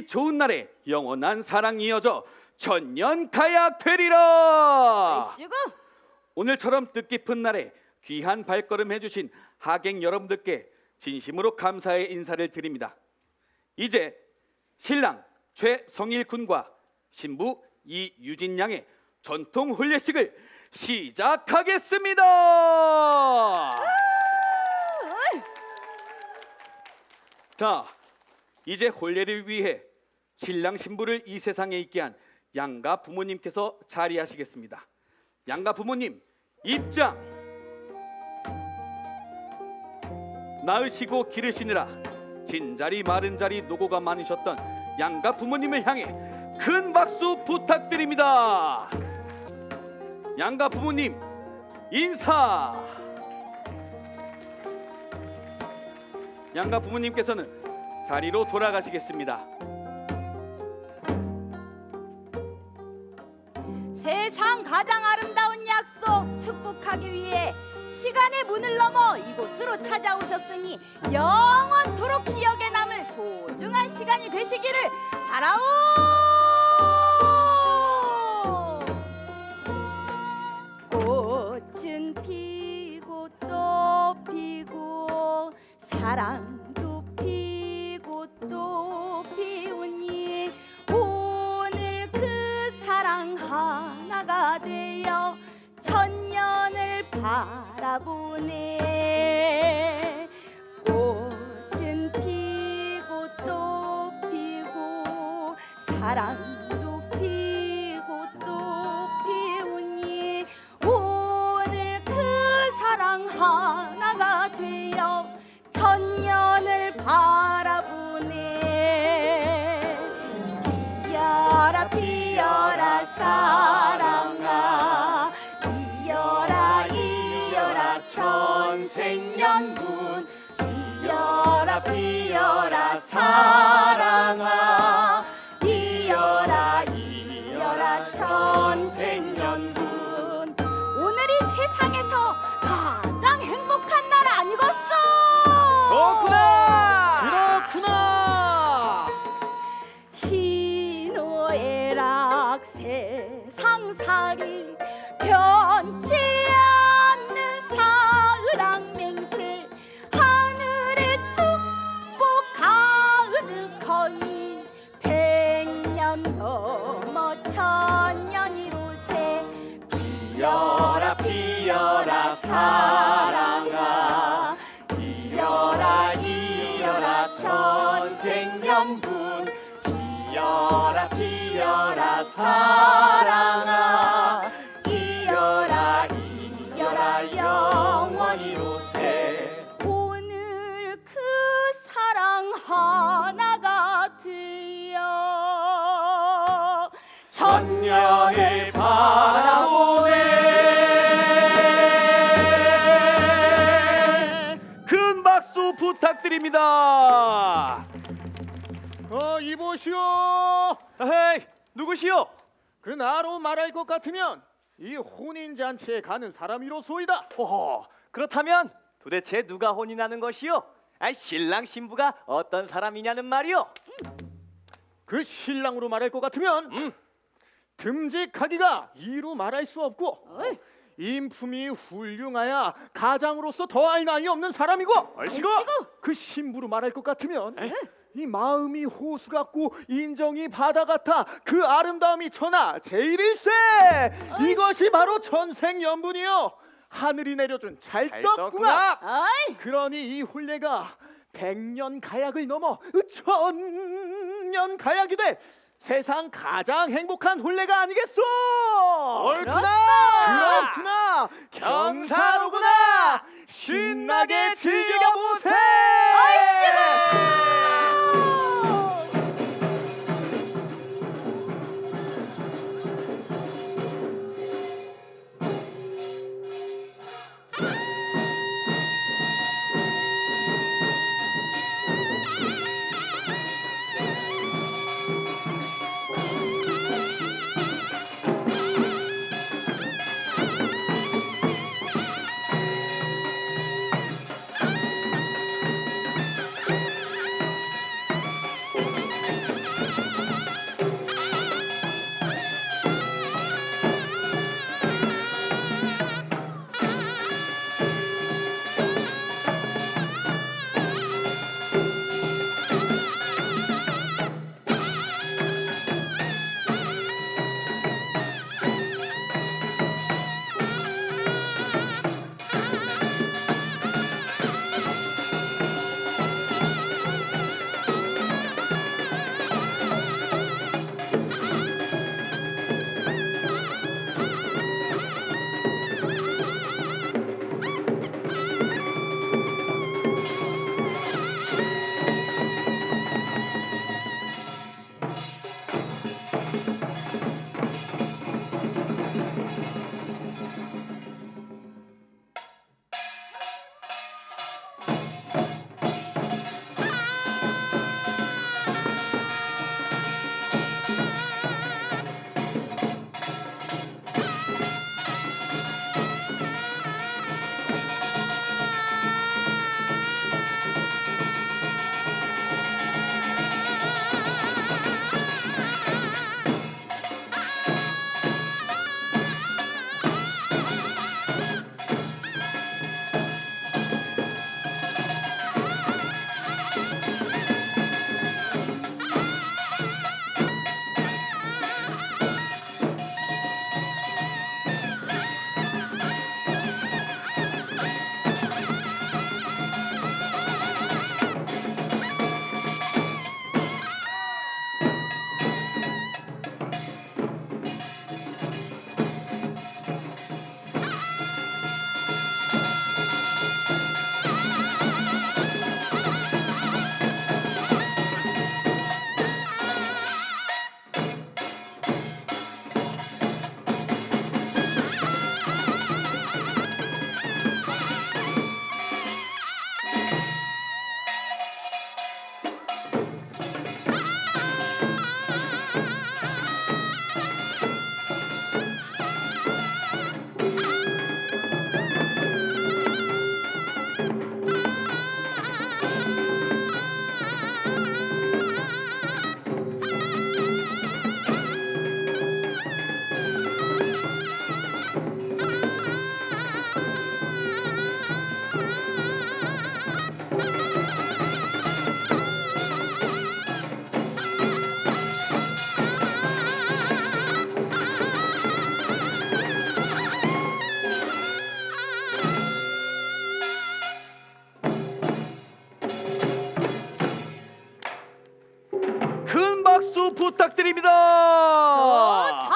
좋은 날에 영원한 사랑이 이어져 천년 가약 되리라. 아이씨구. 오늘처럼 뜻깊은 날에 귀한 발걸음 해주신 하객 여러분들께 진심으로 감사의 인사를 드립니다. 이제 신랑 최성일 군과 신부 이유진 양의 전통 혼례식을 시작하겠습니다. 자, 이제 혼례를 위해 신랑 신부를 이 세상에 있게 한 양가 부모님께서 자리하시겠습니다. 양가 부모님 입장. 낳으시고 기르시느라 진자리 마른자리 노고가 많으셨던 양가 부모님을 향해 큰 박수 부탁드립니다. 양가 부모님 인사. 양가 부모님께서는 자리로 돌아가시겠습니다. 세상 가장 아름다운 약속 축복하기 위해 시간의 문을 넘어 이곳으로 찾아오셨으니 영원토록 기억에 남을 소중한 시간이 되시기를 바라오. 꽃은 피고 또 피고 사랑도 피고 또 피우니 오늘 그 사랑 하나가 되어 천년을 바라보네. 꽃은 피고 또 피고 사랑도 피고 또 피우니 오늘 그 사랑 하나가 되어 천년을 바라보네. 피어라 피어라 사랑아 이어라 이어라 천생연분 피어라 피어라 사랑아 이어라 이어라 천생연분. 오늘이 세상에서 가장 행복한 날 아니겠어? 그렇구나. 희노애락 세상살이 변치 않는 사랑맹세 하늘의 축복 가득하니 백년 넘어 천년이로세. 피어라 피어라 사랑아 이어라 이어라 천생연분 피어라 피어라 사랑아 이어라 이어라 영원히로세. 오늘 그 사랑 하나가 되어 천년을 바라보네. 큰 박수 부탁드립니다. 이보시오. 에이, 누구시오? 그 나로 말할 것 같으면 이 혼인잔치에 가는 사람이로소이다. 호호, 그렇다면 도대체 누가 혼인하는 것이요? 아이, 신랑 신부가 어떤 사람이냐는 말이요? 그 신랑으로 말할 것 같으면 듬직하기가 이루 말할 수 없고 인품이 훌륭하야 가장으로서 더할 나위 없는 사람이고 얼씨구. 그 신부로 말할 것 같으면 이 마음이 호수 같고 인정이 바다 같아 그 아름다움이 천하 제일일세. 이것이 바로 천생연분이요 하늘이 내려준 찰떡궁합. 그러니 이 혼례가 백년 가약을 넘어 천년 가약이 돼 세상 가장 행복한 혼례가 아니겠소? 그렇구나. 경사로구나. 신나게 즐겨보세. 박수 부탁드립니다. 자,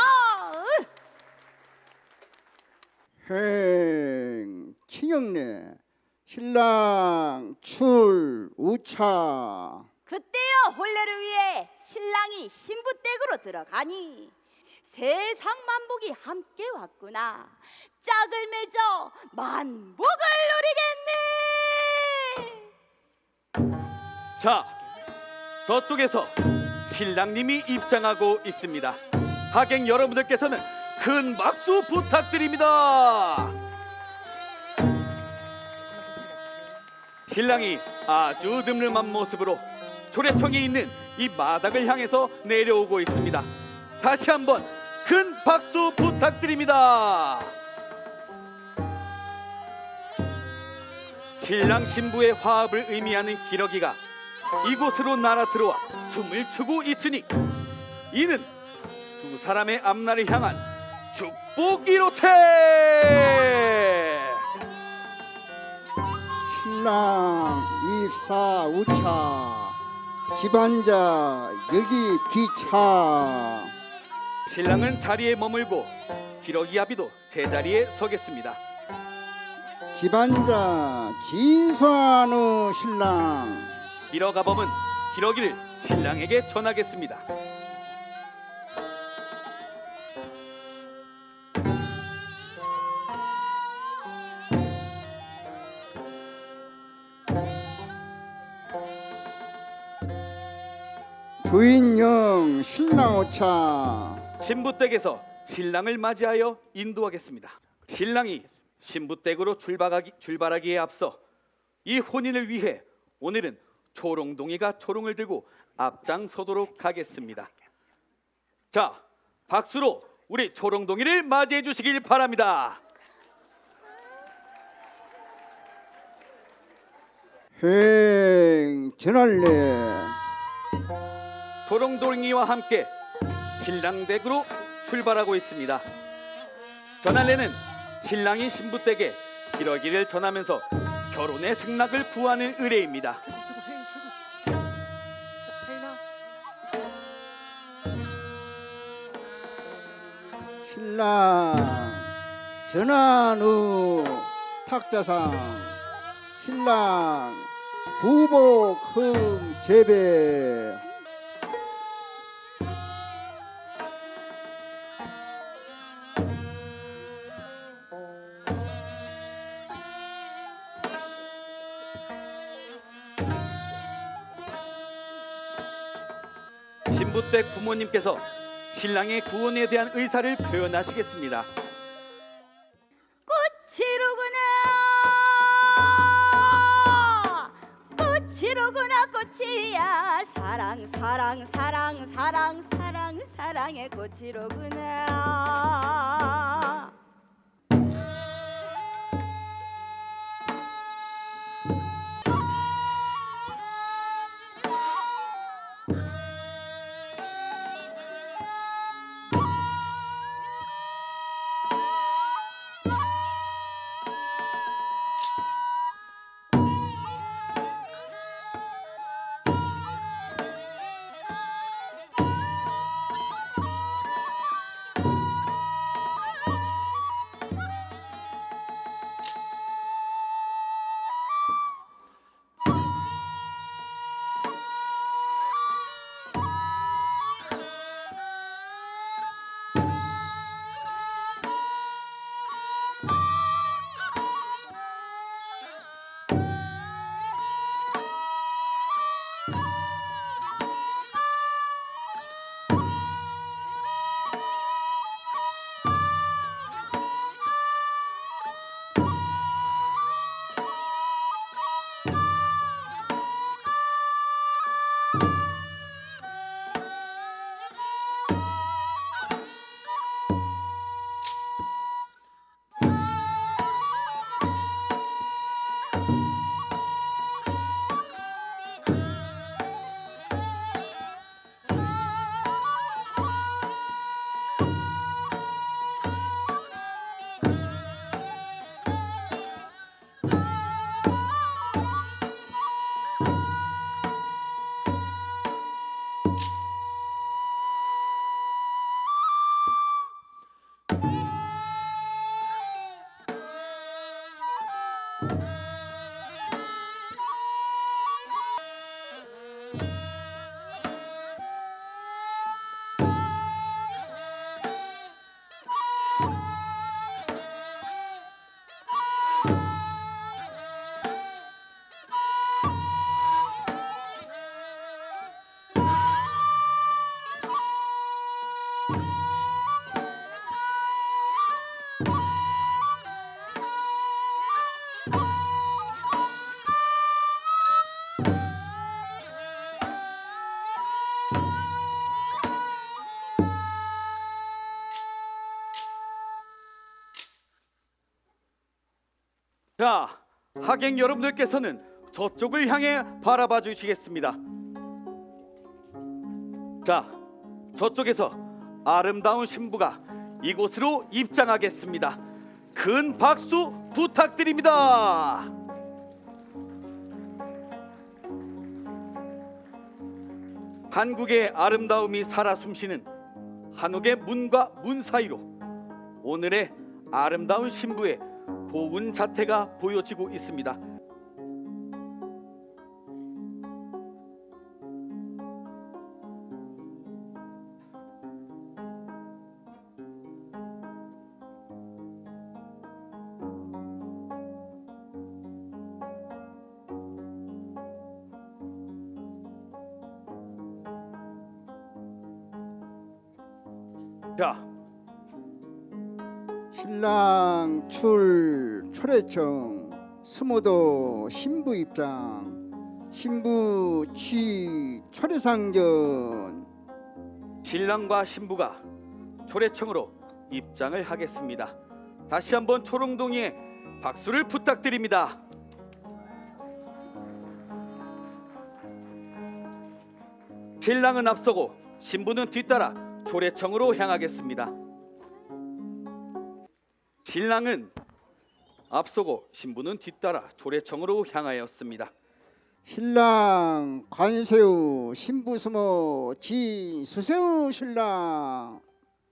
행 친형네 신랑 출 우차 그때여 혼례를 위해 신랑이 신부댁으로 들어가니 세상 만복이 함께 왔구나. 짝을 맺어 만복을 누리겠네. 자, 저쪽에서 신랑님이 입장하고 있습니다. 하객 여러분들께서는 큰 박수 부탁드립니다. 신랑이 아주 늠름한 모습으로 초래청에 있는 이 마당을 향해서 내려오고 있습니다. 다시 한번 큰 박수 부탁드립니다. 신랑 신부의 화합을 의미하는 기러기가 이곳으로 날아 들어와 춤을 추고 있으니 이는 두 사람의 앞날을 향한 축복이로세. 신랑 입사 우차 집안자 여기 기차 신랑은 자리에 머물고 기러기 아비도 제자리에 서겠습니다. 집안자 진수하는 신랑 기러가범은 기러기를 신랑에게 전하겠습니다. 주인영 신랑 오차 신부댁에서 신랑을 맞이하여 인도하겠습니다. 신랑이 신부댁으로 출발하기에 앞서 이 혼인을 위해 오늘은 초롱동이가 초롱을 들고 앞장서도록 하겠습니다. 자, 박수로 우리 초롱동이를 맞이해 주시길 바랍니다. 행 전할래 초롱동이와 함께 신랑댁으로 출발하고 있습니다. 전할래는 신랑이 신부댁에 기러기를 전하면서 결혼의 승낙을 구하는 의례입니다. 신랑 전한 후 탁자상 신랑 부복 흥 재배 신부댁 부모님께서 신랑의 구원에 대한 의사를 표현하시겠습니다. 꽃이로구나 꽃이로구나 꽃이야 사랑 사랑 사랑 사랑 사랑 사랑의 꽃이로구나. 자, 하객 여러분들께서는 저쪽을 향해 바라봐 주시겠습니다. 자, 저쪽에서 아름다운 신부가 이곳으로 입장하겠습니다. 큰 박수 부탁드립니다. 한국의 아름다움이 살아 숨쉬는 한옥의 문과 문 사이로 오늘의 아름다운 신부의 고운 자태가 보여지고 있습니다. 자, 신랑 초래청 스모도 신부 입장 신부 초래상전 신랑과 신부가 초래청으로 입장을 하겠습니다. 다시 한번 초롱동이의 박수를 부탁드립니다. 신랑은 앞서고 신부는 뒤따라 초래청으로 향하겠습니다. 신랑은 앞서고 신부는 뒤따라 초래청으로 향하였습니다. 신랑 관세우 신부 스모 진수세우 신랑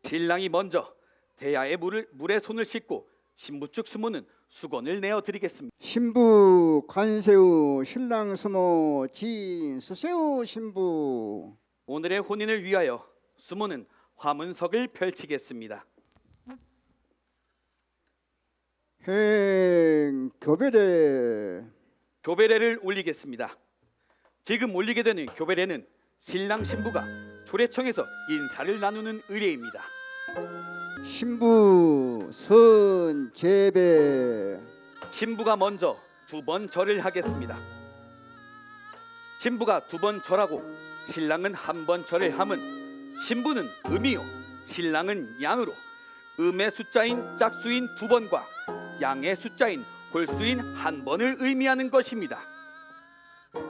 신랑이 먼저 대야의 물에 손을 씻고 신부 측 수모는 수건을 내어드리겠습니다. 신부 관세우 신랑 스모 진수세우 신부 오늘의 혼인을 위하여 수모는 화문석을 펼치겠습니다. 행 교배례 교배례를 올리겠습니다. 지금 올리게 되는 교배례는 신랑 신부가 초래청에서 인사를 나누는 의례입니다. 신부 선제배 신부가 먼저 2번 절을 하겠습니다. 신부가 2번 절하고 신랑은 1번 절을 함은 신부는 음이요 신랑은 양으로 음의 숫자인 짝수인 2번과 양의 숫자인 골수인 1번을 의미하는 것입니다.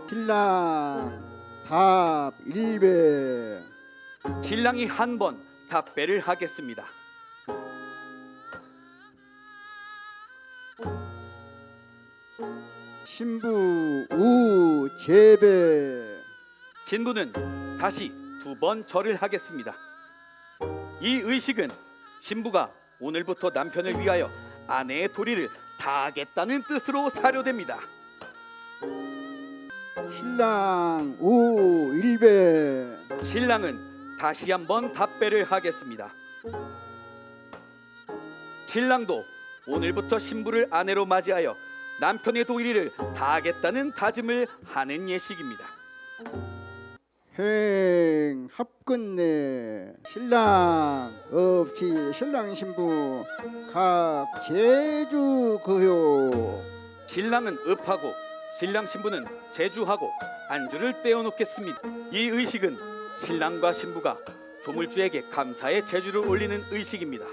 신랑 답 일배 신랑이 1번 답배를 하겠습니다. 신부 우제배 신부는 다시 2번 절을 하겠습니다. 이 의식은 신부가 오늘부터 남편을 위하여 아내의 도리를 다하겠다는 뜻으로 사료됩니다. 신랑 우일배 신랑은 다시 한번 답배를 하겠습니다. 신랑도 오늘부터 신부를 아내로 맞이하여 남편의 도리를 다하겠다는 다짐을 하는 예식입니다. 행 합건네 신랑 없이 신랑 신부 각 제주 거요 신랑은 읍하고 신랑 신부는 제주하고 안주를 떼어놓겠습니다. 이 의식은 신랑과 신부가 조물주에게 감사의 제주를 올리는 의식입니다.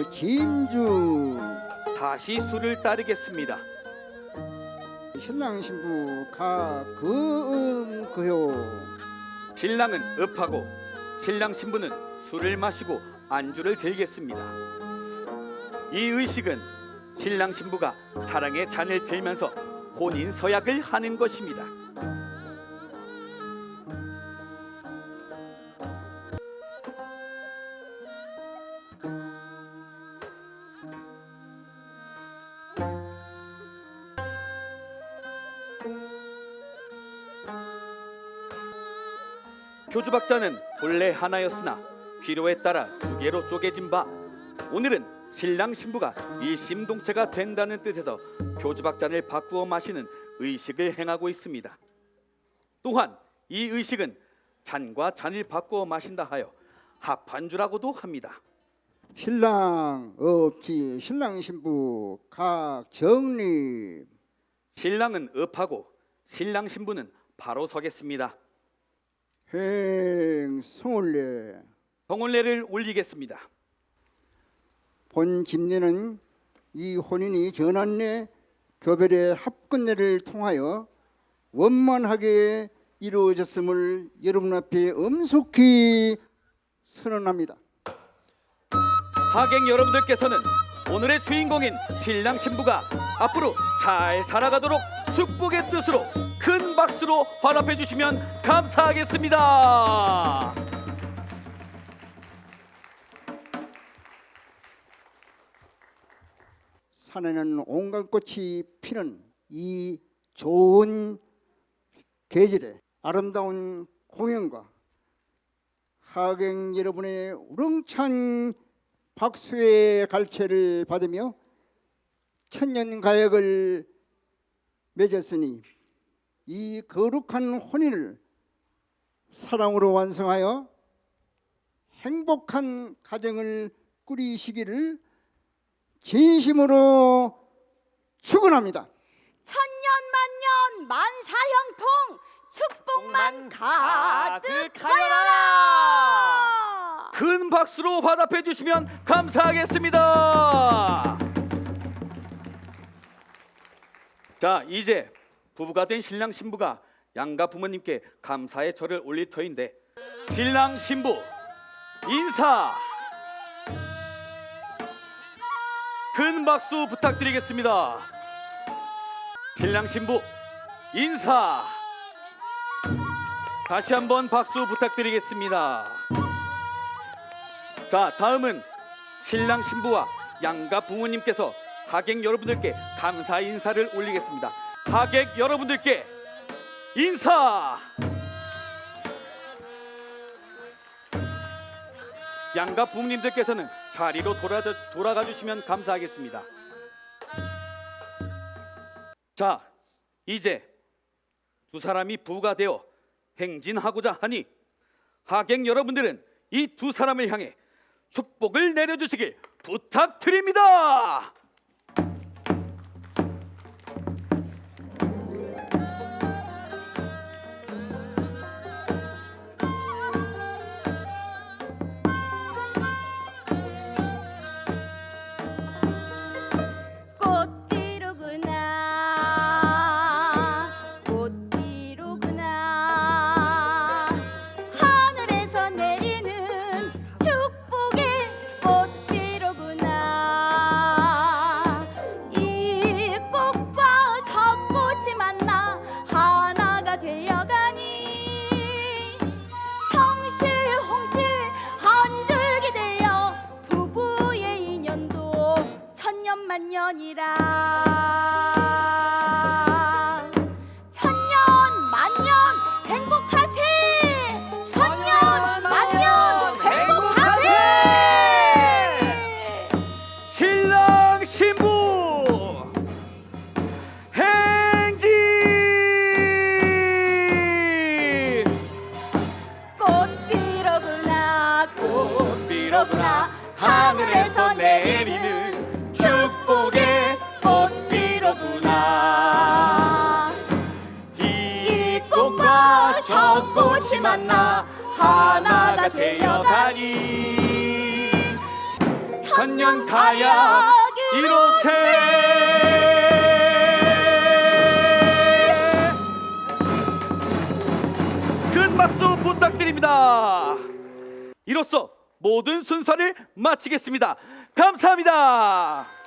우진주 다시 수를 따르겠습니다. 신랑 신부 가그음그요. 신랑은 읍하고 신랑 신부는 술을 마시고 안주를 들겠습니다. 이 의식은 신랑 신부가 사랑의 잔을 들면서 혼인 서약을 하는 것입니다. 표주박자는 본래 하나였으나 필요에 따라 두 개로 쪼개진 바 오늘은 신랑 신부가 일심동체가 된다는 뜻에서 표주박잔을 바꾸어 마시는 의식을 행하고 있습니다. 또한 이 의식은 잔과 잔을 바꾸어 마신다 하여 합한주라고도 합니다. 신랑 없지 신랑 신부 각정립. 신랑은 읍하고 신랑 신부는 바로 서겠습니다. 행성올래. 성혼례를 올리겠습니다. 본 김례는 이 혼인이 전환례 교별의 합건례를 통하여 원만하게 이루어졌음을 여러분 앞에 엄숙히 선언합니다. 하객 여러분들께서는 오늘의 주인공인 신랑 신부가 앞으로 잘 살아가도록 축복의 뜻으로 큰 박수로 환합해 주시면 감사하겠습니다. 산에는 온갖 꽃이 피는 이 좋은 계절에 아름다운 공연과 하객 여러분의 우렁찬 박수의 갈채를 받으며 천년 가역을 맺었으니 이 거룩한 혼인을 사랑으로 완성하여 행복한 가정을 꾸리시기를 진심으로 축원합니다. 천년만년 만사형통 축복만 가득하여라. 큰 박수로 환합해 주시면 감사하겠습니다. 자, 이제 부부가 된 신랑 신부가 양가 부모님께 감사의 절을 올릴 터인데 신랑 신부 인사 큰 박수 부탁드리겠습니다. 신랑 신부 인사 다시 한번 박수 부탁드리겠습니다. 자, 다음은 신랑 신부와 양가 부모님께서 하객 여러분들께 감사 인사를 올리겠습니다. 하객 여러분들께 인사. 양가 부모님들께서는 자리로 돌아가 주시면 감사하겠습니다. 자, 이제 두 사람이 부부가 되어 행진하고자 하니 하객 여러분들은 이 두 사람을 향해 축복을 내려주시길 부탁드립니다. 꽃피로구나 꽃피로구나 하늘에서 내리는 축복의 꽃피로구나 이 꽃과 저 꽃이 만나 하나가 되어가니 청실홍실 한 줄기 되어 부부의 인연도 천년만년이라 천년만년 행복하세 천년만년 행복하세 신랑 신부 행진 꽃피로구나 꽃피로구나 하늘에서 내리는 축복의 꽃피로구나 이 꽃과 저 꽃이 만나 하나가 되어가니 천년 가야 이로세 축하드립니다. 이로써 모든 순서를 마치겠습니다. 감사합니다.